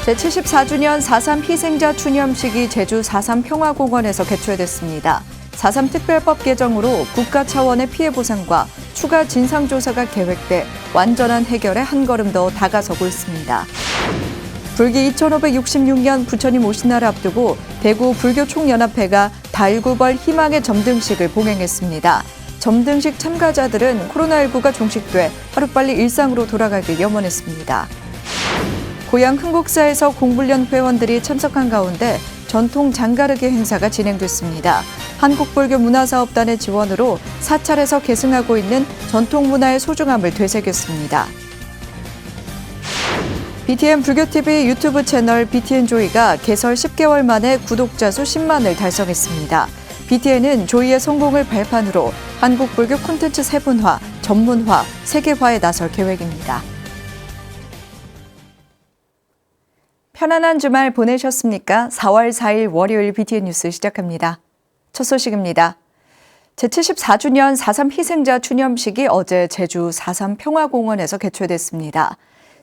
제74주년 4.3 희생자 추념식이 제주 4.3 평화공원에서 개최됐습니다. 4.3 특별법 개정으로 국가 차원의 피해 보상과 추가 진상조사가 계획돼 완전한 해결에 한 걸음 더 다가서고 있습니다. 불기 2566년 부처님 오신 날을 앞두고 대구 불교총연합회가 달구벌 희망의 점등식을 봉행했습니다. 점등식 참가자들은 코로나19가 종식돼 하루빨리 일상으로 돌아가길 염원했습니다. 고향 흥국사에서 공불련 회원들이 참석한 가운데 전통 장가르기 행사가 진행됐습니다. 한국불교문화사업단의 지원으로 사찰에서 계승하고 있는 전통 문화의 소중함을 되새겼습니다. BTN 불교TV 유튜브 채널 BTN조이가 개설 10개월 만에 구독자 수 10만을 달성했습니다. BTN은 조이의 성공을 발판으로 한국불교 콘텐츠 세분화, 전문화, 세계화에 나설 계획입니다. 편안한 주말 보내셨습니까? 4월 4일 월요일 BTN 뉴스 시작합니다. 첫 소식입니다. 제74주년 4.3 희생자 추념식이 어제 제주 4.3 평화공원에서 개최됐습니다.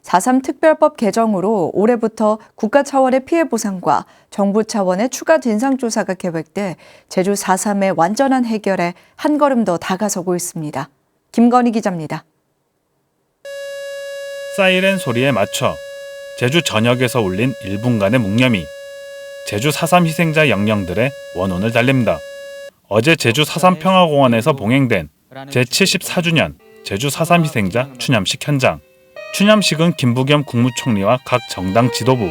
4.3 특별법 개정으로 올해부터 국가 차원의 피해 보상과 정부 차원의 추가 진상조사가 계획돼 제주 4.3의 완전한 해결에 한 걸음 더 다가서고 있습니다. 김건희 기자입니다. 사이렌 소리에 맞춰 제주 전역에서 울린 1분간의 묵념이 제주 4.3 희생자 영령들의 원혼을 달랩니다. 어제 제주 4.3 평화공원에서 봉행된 제74주년 제주 4.3 희생자 추념식 현장. 추념식은 김부겸 국무총리와 각 정당 지도부,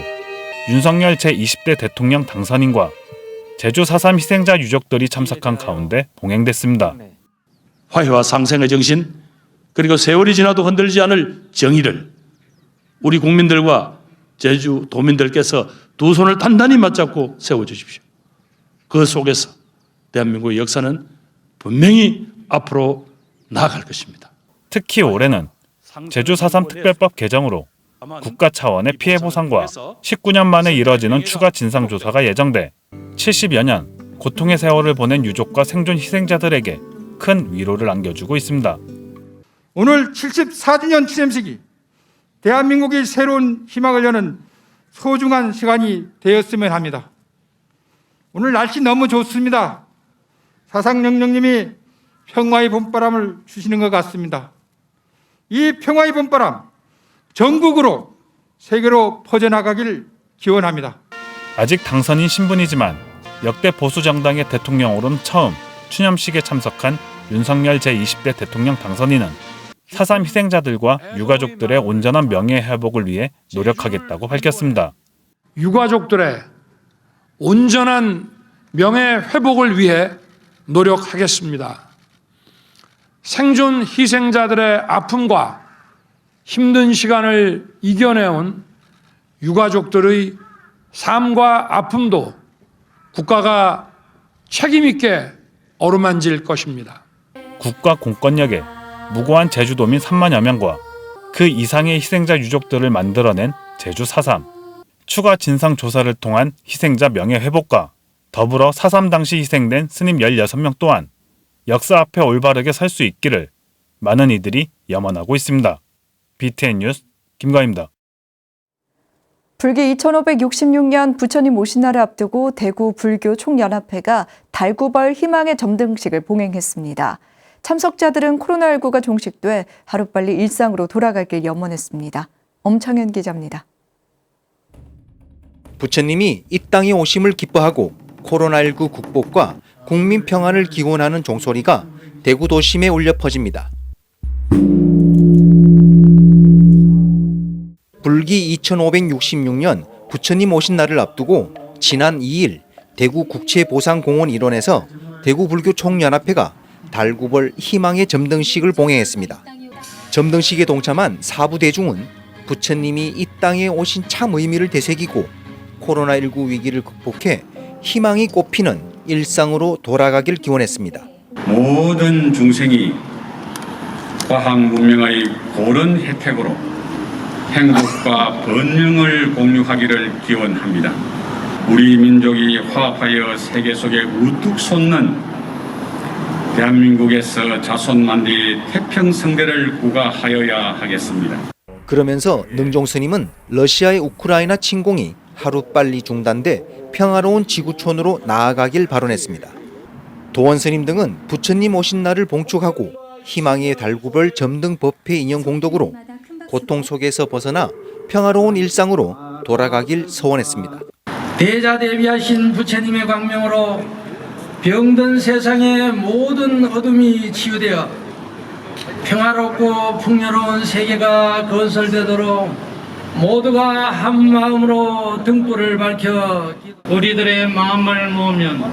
윤석열 제20대 대통령 당선인과 제주 4.3 희생자 유족들이 참석한 가운데 봉행됐습니다. 화해와 상생의 정신, 그리고 세월이 지나도 흔들리지 않을 정의를 우리 국민들과 제주 도민들께서 두 손을 단단히 맞잡고 세워주십시오. 그 속에서 대한민국의 역사는 분명히 앞으로 나아갈 것입니다. 특히 올해는 제주 4.3 특별법 개정으로 국가 차원의 피해 보상과 19년 만에 이뤄지는 추가 진상조사가 예정돼 70여 년 고통의 세월을 보낸 유족과 생존 희생자들에게 큰 위로를 안겨주고 있습니다. 오늘 74주년 추념식이 대한민국의 새로운 희망을 여는 소중한 시간이 되었으면 합니다. 오늘 날씨 너무 좋습니다. 사상영령님이 평화의 봄바람을 주시는 것 같습니다. 이 평화의 봄바람 전국으로 세계로 퍼져나가길 기원합니다. 아직 당선인 신분이지만 역대 보수 정당의 대통령으로는 처음 추념식에 참석한 윤석열 제20대 대통령 당선인은 4.3 희생자들과 유가족들의 온전한 명예 회복을 위해 노력하겠다고 밝혔습니다. 유가족들의 온전한 명예 회복을 위해 노력하겠습니다. 생존 희생자들의 아픔과 힘든 시간을 이겨내온 유가족들의 삶과 아픔도 국가가 책임 있게 어루만질 것입니다. 국가 공권력에 무고한 제주도민 3만여 명과 그 이상의 희생자 유족들을 만들어낸 제주 4.3. 추가 진상조사를 통한 희생자 명예회복과 더불어 4.3 당시 희생된 스님 16명 또한 역사 앞에 올바르게 설 수 있기를 많은 이들이 염원하고 있습니다. BTN 뉴스 김가희입니다. 불기 2566년 부처님 오신 날을 앞두고 대구 불교총연합회가 달구벌 희망의 점등식을 봉행했습니다. 참석자들은 코로나19가 종식돼 하루빨리 일상으로 돌아가길 염원했습니다. 엄창현 기자입니다. 부처님이 이 땅에 오심을 기뻐하고 코로나19 극복과 국민 평안을 기원하는 종소리가 대구 도심에 울려 퍼집니다. 불기 2566년 부처님 오신 날을 앞두고 지난 2일 대구 국채보상공원 일원에서 대구불교총연합회가 달구벌 희망의 점등식을 봉행했습니다. 점등식에 동참한 사부대중은 부처님이 이 땅에 오신 참 의미를 되새기고 코로나19 위기를 극복해 희망이 꽃피는 일상으로 돌아가길 기원했습니다. 모든 중생이 과학 문명의 고른 혜택으로 행복과 번영을 공유하기를 기원합니다. 우리 민족이 화합하여 세계 속에 우뚝 솟는 대한민국에서 자손만리 태평성대를 구가하여야 하겠습니다. 그러면서 능종 스님은 러시아의 우크라이나 침공이 하루빨리 중단돼 평화로운 지구촌으로 나아가길 발언했습니다. 도원 스님 등은 부처님 오신 날을 봉축하고 희망의 달구벌 점등 법회 인연 공덕으로 고통 속에서 벗어나 평화로운 일상으로 돌아가길 소원했습니다. 대자대비하신 부처님의 광명으로 병든 세상의 모든 어둠이 치유되어 평화롭고 풍요로운 세계가 건설되도록 모두가 한 마음으로 등불을 밝혀 우리들의 마음을 모으면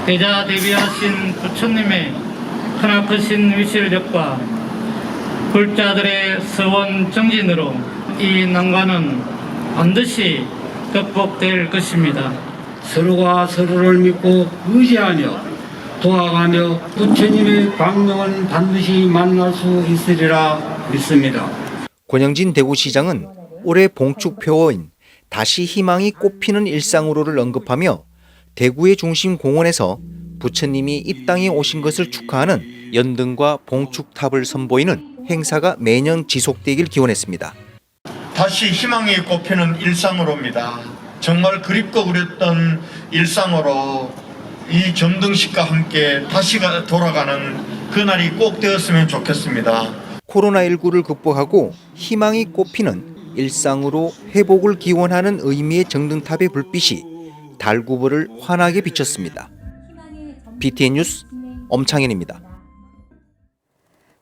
대자대비하신 부처님의 크나크신 위실력과 불자들의 서원 정진으로 이 난관은 반드시 극복될 것입니다. 서로가 서로를 믿고 의지하며 도와가며 부처님의 광명은 반드시 만날 수 있으리라 믿습니다. 권영진 대구시장은 올해 봉축표어인 다시 희망이 꽃피는 일상으로를 언급하며 대구의 중심 공원에서 부처님이 이 땅에 오신 것을 축하하는 연등과 봉축탑을 선보이는 행사가 매년 지속되길 기원했습니다. 다시 희망이 꽃피는 일상으로입니다. 정말 그립고 그랬던 일상으로 이 점등식과 함께 다시 돌아가는 그날이 꼭 되었으면 좋겠습니다. 코로나19를 극복하고 희망이 꽃피는 일상으로 회복을 기원하는 의미의 정등탑의 불빛이 달구벌을 환하게 비쳤습니다. BTN 뉴스 엄창현입니다.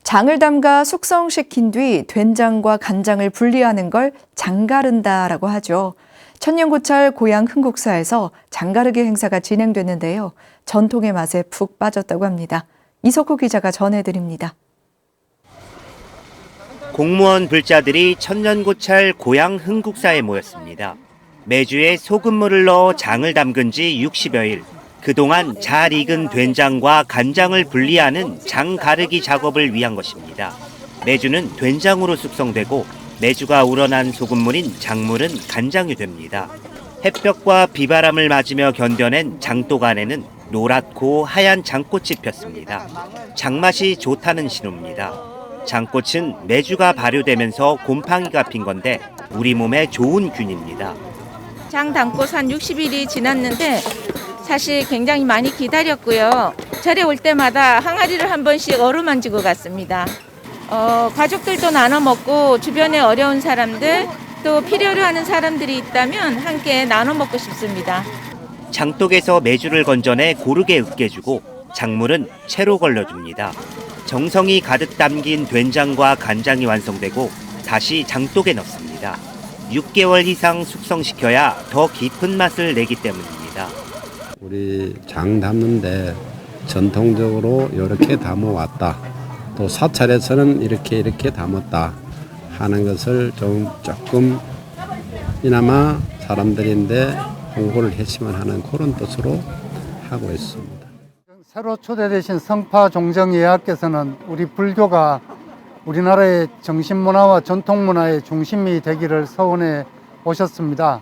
장을 담가 숙성시킨 뒤 된장과 간장을 분리하는 걸 장가른다라고 하죠. 천년고찰 고향 흥국사에서 장가르기 행사가 진행됐는데요. 전통의 맛에 푹 빠졌다고 합니다. 이석호 기자가 전해드립니다. 공무원 불자들이 천년고찰 고향 흥국사에 모였습니다. 매주에 소금물을 넣어 장을 담근 지 60여일. 그동안 잘 익은 된장과 간장을 분리하는 장 가르기 작업을 위한 것입니다. 매주는 된장으로 숙성되고 매주가 우러난 소금물인 장물은 간장이 됩니다. 햇볕과 비바람을 맞으며 견뎌낸 장독 안에는 노랗고 하얀 장꽃이 폈습니다. 장맛이 좋다는 신호입니다. 장꽃은 매주가 발효되면서 곰팡이가 핀 건데 우리 몸에 좋은 균입니다. 장 담고 한 60일이 지났는데 사실 굉장히 많이 기다렸고요. 절에 올 때마다 항아리를 한 번씩 어루만지고 갔습니다. 가족들도 나눠 먹고 주변에 어려운 사람들 또 필요로 하는 사람들이 있다면 함께 나눠 먹고 싶습니다. 장독에서 매주를 건져내 고르게 으깨주고 작물은 채로 걸러줍니다. 정성이 가득 담긴 된장과 간장이 완성되고 다시 장독에 넣습니다. 6개월 이상 숙성시켜야 더 깊은 맛을 내기 때문입니다. 우리 장 담는데 전통적으로 이렇게 담아왔다. 또 사찰에서는 이렇게 담았다 하는 것을 조금 이나마 사람들인데 홍보를 했으면 하는 그런 뜻으로 하고 있습니다. 새로 초대되신 성파 종정예하께서는 우리 불교가 우리나라의 정신문화와 전통문화의 중심이 되기를 서원해 오셨습니다.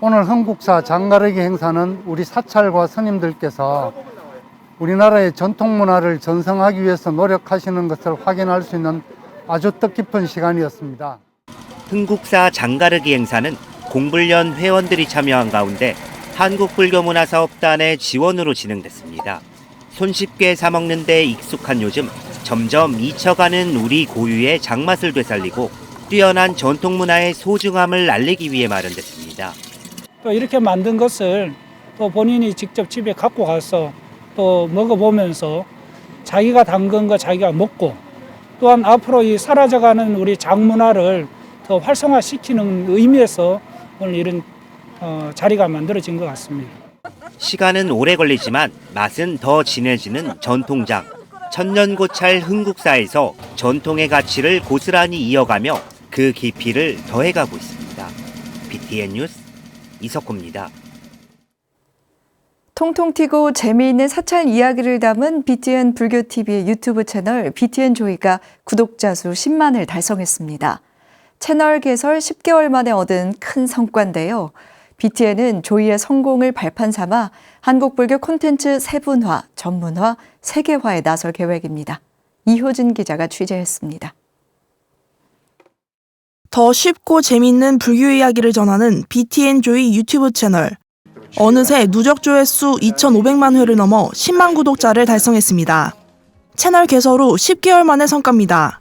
오늘 흥국사 장가르기 행사는 우리 사찰과 스님들께서 우리나라의 전통문화를 전승하기 위해서 노력하시는 것을 확인할 수 있는 아주 뜻깊은 시간이었습니다. 흥국사 장가르기 행사는 공불련 회원들이 참여한 가운데 한국불교문화사업단의 지원으로 진행됐습니다. 손쉽게 사먹는 데 익숙한 요즘 점점 잊혀가는 우리 고유의 장맛을 되살리고 뛰어난 전통문화의 소중함을 알리기 위해 마련됐습니다. 또 이렇게 만든 것을 또 본인이 직접 집에 갖고 가서 또 먹어보면서 자기가 담근 거 자기가 먹고 또한 앞으로 이 사라져가는 우리 장문화를 더 활성화시키는 의미에서 오늘 이런 자리가 만들어진 것 같습니다. 시간은 오래 걸리지만 맛은 더 진해지는 전통장. 천년고찰 흥국사에서 전통의 가치를 고스란히 이어가며 그 깊이를 더해가고 있습니다. BTN 뉴스 이석호입니다. 통통 튀고 재미있는 사찰 이야기를 담은 BTN 불교TV의 유튜브 채널 BTN 조이가 구독자 수 10만을 달성했습니다. 채널 개설 10개월 만에 얻은 큰 성과인데요. BTN은 조이의 성공을 발판 삼아 한국불교 콘텐츠 세분화, 전문화, 세계화에 나설 계획입니다. 이효진 기자가 취재했습니다. 더 쉽고 재미있는 불교 이야기를 전하는 BTN 조이 유튜브 채널. 어느새 누적 조회수 2,500만 회를 넘어 10만 구독자를 달성했습니다. 채널 개설 후 10개월 만의 성과입니다.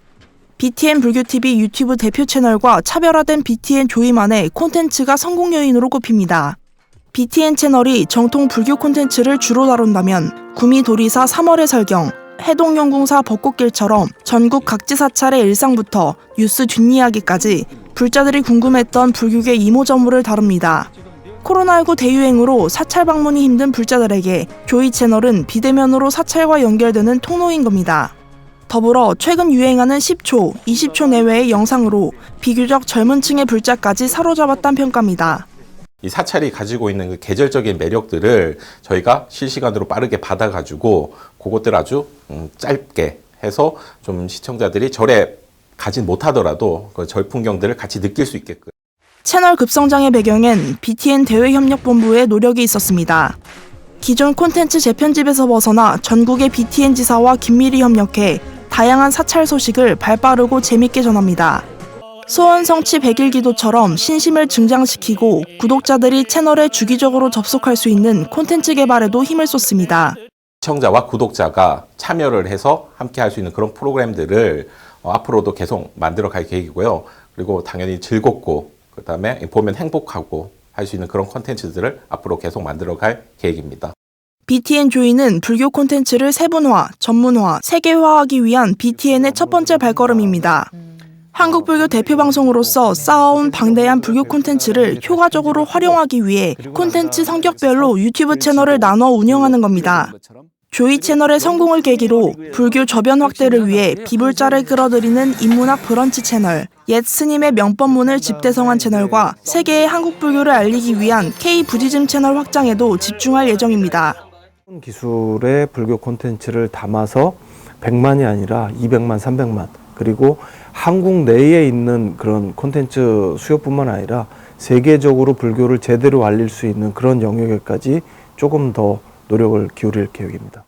BTN 불교TV 유튜브 대표 채널과 차별화된 BTN 조이만의 콘텐츠가 성공 요인으로 꼽힙니다. BTN 채널이 정통 불교 콘텐츠를 주로 다룬다면 구미도리사 3월의 설경, 해동영궁사 벚꽃길처럼 전국 각지 사찰의 일상부터 뉴스 뒷이야기까지 불자들이 궁금했던 불교계 이모저모를 다룹니다. 코로나19 대유행으로 사찰 방문이 힘든 불자들에게 조이 채널은 비대면으로 사찰과 연결되는 통로인 겁니다. 더불어 최근 유행하는 10초, 20초 내외의 영상으로 비교적 젊은 층의 불자까지 사로잡았다는 평가입니다. 이 사찰이 가지고 있는 그 계절적인 매력들을 저희가 실시간으로 빠르게 받아가지고 그것들 아주 짧게 해서 좀 시청자들이 절에 가진 못하더라도 그 절 풍경들을 같이 느낄 수 있게끔. 채널 급성장의 배경엔 BTN 대외협력본부의 노력이 있었습니다. 기존 콘텐츠 재편집에서 벗어나 전국의 BTN 지사와 긴밀히 협력해 다양한 사찰 소식을 발빠르고 재밌게 전합니다. 소원 성취 100일 기도처럼 신심을 증장시키고 구독자들이 채널에 주기적으로 접속할 수 있는 콘텐츠 개발에도 힘을 쏟습니다. 시청자와 구독자가 참여를 해서 함께 할 수 있는 그런 프로그램들을 앞으로도 계속 만들어 갈 계획이고요. 그리고 당연히 즐겁고 그다음에 보면 행복하고 할 수 있는 그런 콘텐츠들을 앞으로 계속 만들어 갈 계획입니다. BTN 조이는 불교 콘텐츠를 세분화, 전문화, 세계화하기 위한 BTN의 첫 번째 발걸음입니다. 한국불교 대표 방송으로서 쌓아온 방대한 불교 콘텐츠를 효과적으로 활용하기 위해 콘텐츠 성격별로 유튜브 채널을 나눠 운영하는 겁니다. 조이 채널의 성공을 계기로 불교 저변 확대를 위해 비불자를 끌어들이는 인문학 브런치 채널, 옛 스님의 명법문을 집대성한 채널과 세계의 한국불교를 알리기 위한 K-부디즘 채널 확장에도 집중할 예정입니다. 기술의 불교 콘텐츠를 담아서 100만이 아니라 200만, 300만, 그리고 한국 내에 있는 그런 콘텐츠 수요뿐만 아니라 세계적으로 불교를 제대로 알릴 수 있는 그런 영역에까지 조금 더 노력을 기울일 계획입니다.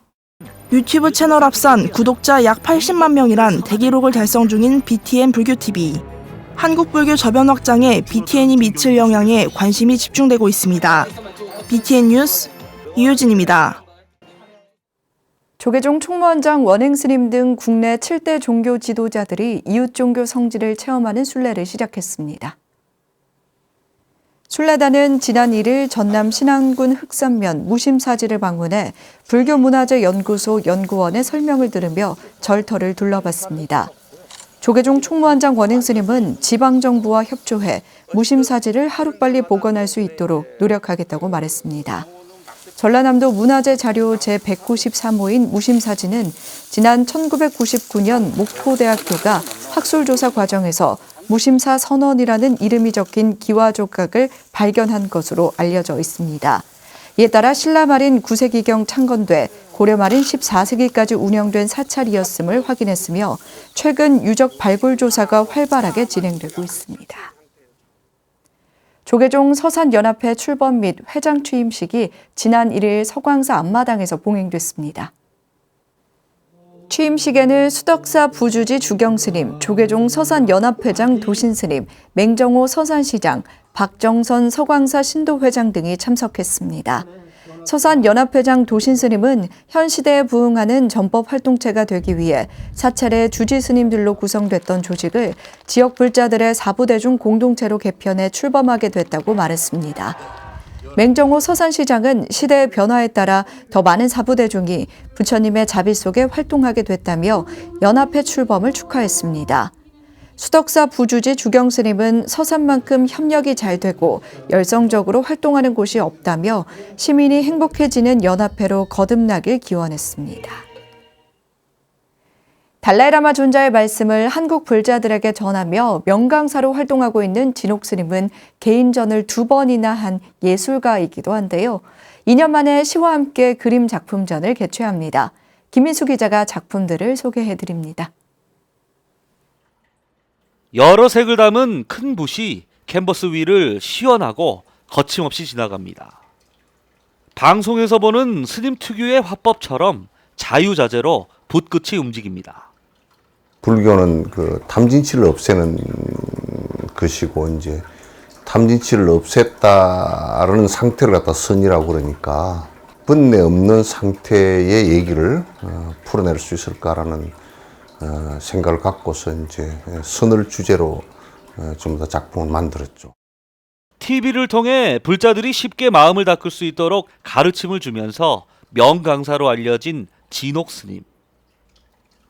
유튜브 채널 합산 구독자 약 80만 명이란 대기록을 달성 중인 BTN 불교TV. 한국 불교 저변 확장에 BTN이 미칠 영향에 관심이 집중되고 있습니다. BTN 뉴스 이효진입니다. 조계종 총무원장 원행스님 등 국내 7대 종교 지도자들이 이웃 종교 성지를 체험하는 순례를 시작했습니다. 순례단은 지난 1일 전남 신안군 흑산면 무심사지를 방문해 불교문화재 연구소 연구원의 설명을 들으며 절터를 둘러봤습니다. 조계종 총무원장 원행스님은 지방정부와 협조해 무심사지를 하루빨리 복원할 수 있도록 노력하겠다고 말했습니다. 전라남도 문화재 자료 제193호인 무심사지는 지난 1999년 목포대학교가 학술조사 과정에서 무심사 선원이라는 이름이 적힌 기와조각을 발견한 것으로 알려져 있습니다. 이에 따라 신라말인 9세기경 창건돼 고려말인 14세기까지 운영된 사찰이었음을 확인했으며 최근 유적 발굴 조사가 활발하게 진행되고 있습니다. 조계종 서산연합회 출범 및 회장 취임식이 지난 1일 서광사 앞마당에서 봉행됐습니다. 취임식에는 수덕사 부주지 주경스님, 조계종 서산연합회장 도신스님, 맹정호 서산시장, 박정선 서광사 신도회장 등이 참석했습니다. 서산연합회장 도신스님은 현 시대에 부응하는 전법 활동체가 되기 위해 사찰의 주지스님들로 구성됐던 조직을 지역 불자들의 사부대중 공동체로 개편해 출범하게 됐다고 말했습니다. 맹정호 서산시장은 시대의 변화에 따라 더 많은 사부대중이 부처님의 자비 속에 활동하게 됐다며 연합회 출범을 축하했습니다. 수덕사 부주지 주경스님은 서산만큼 협력이 잘 되고 열성적으로 활동하는 곳이 없다며 시민이 행복해지는 연합회로 거듭나길 기원했습니다. 달라이라마 존자의 말씀을 한국 불자들에게 전하며 명강사로 활동하고 있는 진옥스님은 개인전을 2번이나 한 예술가이기도 한데요. 2년 만에 시와 함께 그림 작품전을 개최합니다. 김민수 기자가 작품들을 소개해드립니다. 여러 색을 담은 큰 붓이 캔버스 위를 시원하고 거침없이 지나갑니다. 방송에서 보는 스님 특유의 화법처럼 자유자재로 붓끝이 움직입니다. 불교는 그 탐진치를 없애는 것이고 이제 탐진치를 없앴다라는 상태를 갖다 선이라고 그러니까 번뇌 없는 상태의 얘기를 풀어낼 수 있을까라는 생각을 갖고서 이제 선을 주제로 좀 더 작품을 만들었죠. TV를 통해 불자들이 쉽게 마음을 닦을 수 있도록 가르침을 주면서 명강사로 알려진 진옥 스님.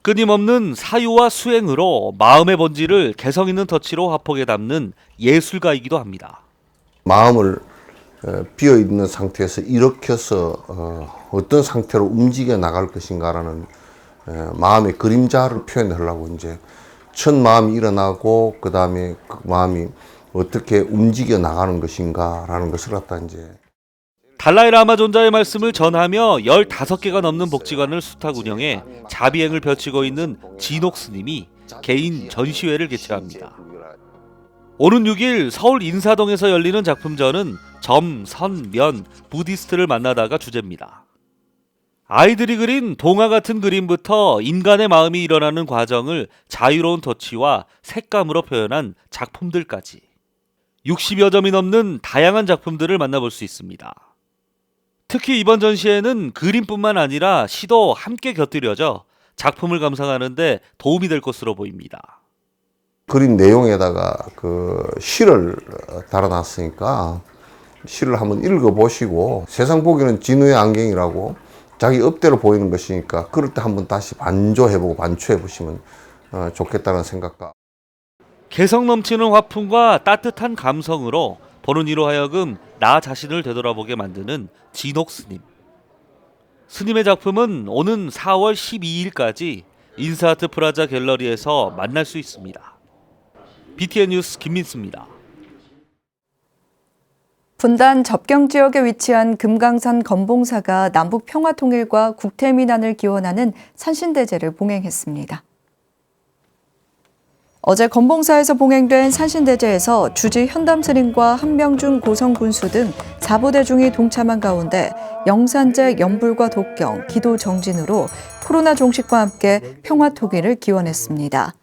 끊임없는 사유와 수행으로 마음의 본질을 개성 있는 터치로 화폭에 담는 예술가이기도 합니다. 마음을 비어 있는 상태에서 일으켜서 어떤 상태로 움직여 나갈 것인가라는 마음의 그림자를 표현하려고 이제 첫 마음이 일어나고 그 다음에 그 마음이 어떻게 움직여 나가는 것인가라는 것을 갖다 이제 달라이 라마 존자의 말씀을 전하며 15개가 넘는 복지관을 수탁 운영해 자비행을 펼치고 있는 진옥 스님이 개인 전시회를 개최합니다. 오는 6일 서울 인사동에서 열리는 작품전은 점, 선, 면, 부디스트를 만나다가 주제입니다. 아이들이 그린 동화 같은 그림부터 인간의 마음이 일어나는 과정을 자유로운 터치와 색감으로 표현한 작품들까지 60여 점이 넘는 다양한 작품들을 만나볼 수 있습니다. 특히 이번 전시회는 그림뿐만 아니라 시도 함께 곁들여져 작품을 감상하는 데 도움이 될 것으로 보입니다. 그린 내용에다가 그 시를 달아놨으니까 시를 한번 읽어보시고 세상 보기는 진우의 안경이라고 자기 업대로 보이는 것이니까 그럴 때 한번 다시 반조해보고 반추해보시면 좋겠다는 생각과 개성 넘치는 화풍과 따뜻한 감성으로 보는 이로 하여금 나 자신을 되돌아보게 만드는 진옥 스님. 스님의 작품은 오는 4월 12일까지 인사아트 프라자 갤러리에서 만날 수 있습니다. BTN 뉴스 김민수입니다. 분단 접경 지역에 위치한 금강산 건봉사가 남북 평화 통일과 국태민안을 기원하는 산신대제를 봉행했습니다. 어제 건봉사에서 봉행된 산신대제에서 주지 현담 스님과 한명준 고성군수 등 4부대 중이 동참한 가운데 영산제, 연불과 독경, 기도 정진으로 코로나 종식과 함께 평화 통일을 기원했습니다.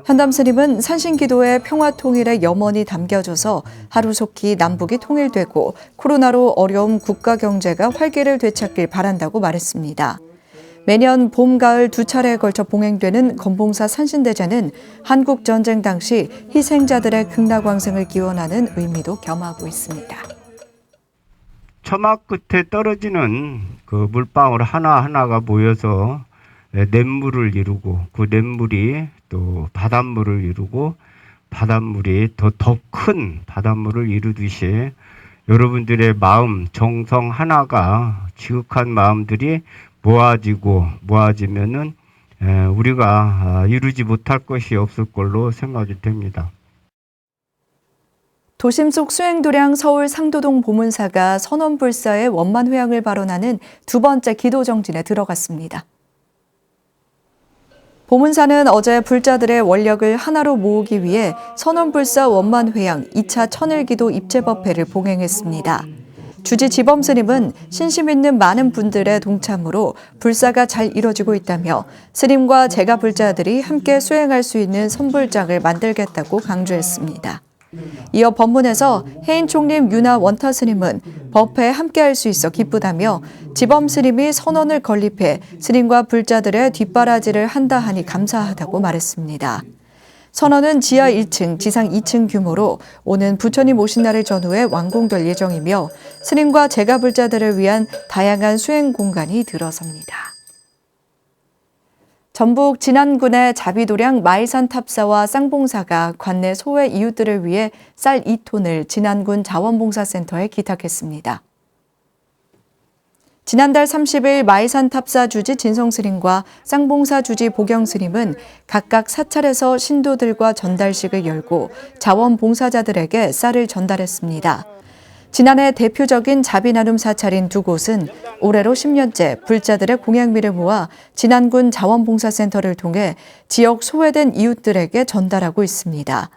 현담 스님은 산신기도에 평화 통일의 염원이 담겨져서 하루속히 남북이 통일되고 코로나로 어려운 국가 경제가 활기를 되찾길 바란다고 말했습니다. 매년 봄, 가을 두 차례에 걸쳐 봉행되는 건봉사 산신대제는 한국 전쟁 당시 희생자들의 극락왕생을 기원하는 의미도 겸하고 있습니다. 처막 끝에 떨어지는 그 물방울 하나하나가 모여서 냇물을 이루고 그 냇물이 또 바닷물을 이루고 바닷물이 더 큰 바닷물을 이루듯이 여러분들의 마음, 정성 하나가 지극한 마음들이 모아지면은 우리가 이루지 못할 것이 없을 걸로 생각이 됩니다. 도심 속 수행도량 서울 상도동 보문사가 선원불사의 원만회양을 발언하는 두 번째 기도정진에 들어갔습니다. 보문사는 어제 불자들의 원력을 하나로 모으기 위해 선원불사 원만회양 2차 천일기도 입제법회를 봉행했습니다. 주지 지범 스님은 신심 있는 많은 분들의 동참으로 불사가 잘 이뤄지고 있다며 스님과 제가 불자들이 함께 수행할 수 있는 선불장을 만들겠다고 강조했습니다. 이어 법문에서 해인 총림 유나 원타 스님은 법회에 함께할 수 있어 기쁘다며 지범 스님이 선언을 건립해 스님과 불자들의 뒷바라지를 한다 하니 감사하다고 말했습니다. 선언은 지하 1층, 지상 2층 규모로 오는 부처님 오신 날을 전후해 완공될 예정이며 스님과 제가 불자들을 위한 다양한 수행 공간이 들어섭니다. 전북 진안군의 자비도량 마일산 탑사와 쌍봉사가 관내 소외 이웃들을 위해 쌀 2톤을 진안군 자원봉사센터에 기탁했습니다. 지난달 30일 마일산 탑사 주지 진성스님과 쌍봉사 주지 보경스님은 각각 사찰에서 신도들과 전달식을 열고 자원봉사자들에게 쌀을 전달했습니다. 지난해 대표적인 자비나눔 사찰인 두 곳은 올해로 10년째 불자들의 공양미를 모아 진안군 자원봉사센터를 통해 지역 소외된 이웃들에게 전달하고 있습니다.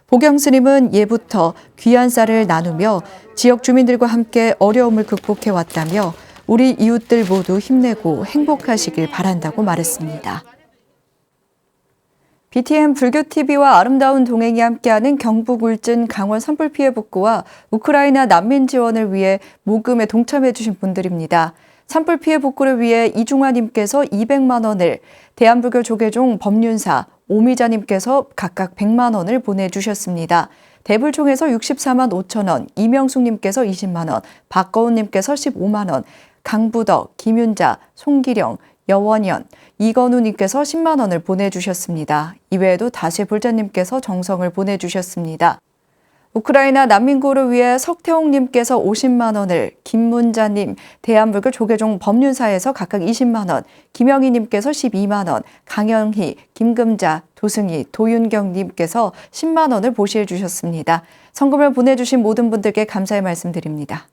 보경스님은 예부터 귀한 쌀을 나누며 지역 주민들과 함께 어려움을 극복해왔다며 우리 이웃들 모두 힘내고 행복하시길 바란다고 말했습니다. BTN 불교TV와 아름다운 동행이 함께하는 경북 울진 강원 산불 피해 복구와 우크라이나 난민 지원을 위해 모금에 동참해 주신 분들입니다. 산불 피해 복구를 위해 이중화님께서 200만 원을, 대한불교 조계종 법륜사 오미자님께서 각각 100만 원을 보내주셨습니다. 대불총에서 64만 5천 원, 이명숙님께서 20만 원, 박거운님께서 15만 원, 강부덕, 김윤자, 송기령, 여원현, 이건우님께서 10만 원을 보내주셨습니다. 이외에도 다수의 불자님께서 정성을 보내주셨습니다. 우크라이나 난민구를 위해 석태홍님께서 50만 원을, 김문자님, 대한불교 조계종 법륜사에서 각각 20만 원, 김영희님께서 12만 원, 강영희, 김금자, 도승희, 도윤경님께서 10만 원을 보시해 주셨습니다. 성금을 보내주신 모든 분들께 감사의 말씀드립니다.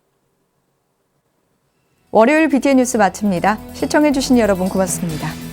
월요일 BTN 뉴스 마칩니다. 시청해주신 여러분 고맙습니다.